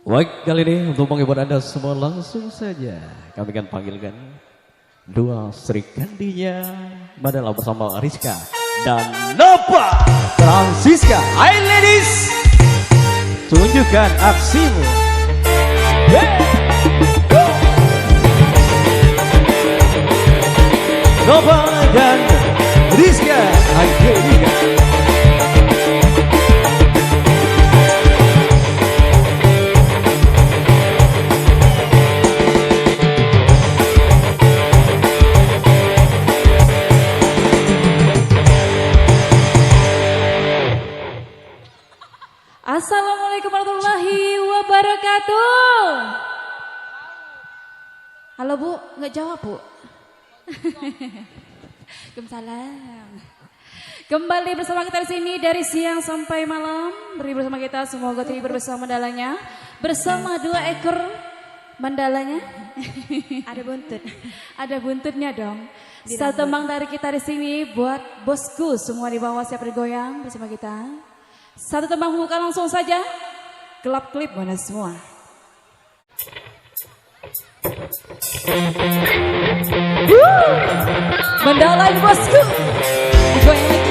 Baik, kali ini untuk menghibur Anda semua langsung saja kami akan panggilkan dua Sri Kandinya Mandala bersama Rizka dan Nova Francisca. Hai ladies, tunjukkan aksimu. Nova dan Rizka, ayo Rizka. Assalamualaikum warahmatullahi wabarakatuh. Halo Bu, nggak jawab Bu. Waalaikumsalam. Kembali bersama kita di sini dari siang sampai malam. Beri bersama kita, semoga terhibur bersama mandalanya. Bersama dua ekor mandalanya. Ada buntut. Ada buntutnya dong. Satu tembang dari kita di sini buat bosku semua di bawah siap bergoyang bersama kita. Satu tembang buka langsung saja. Kelap klip mana semua. Mandala bosku. Goyang lagi.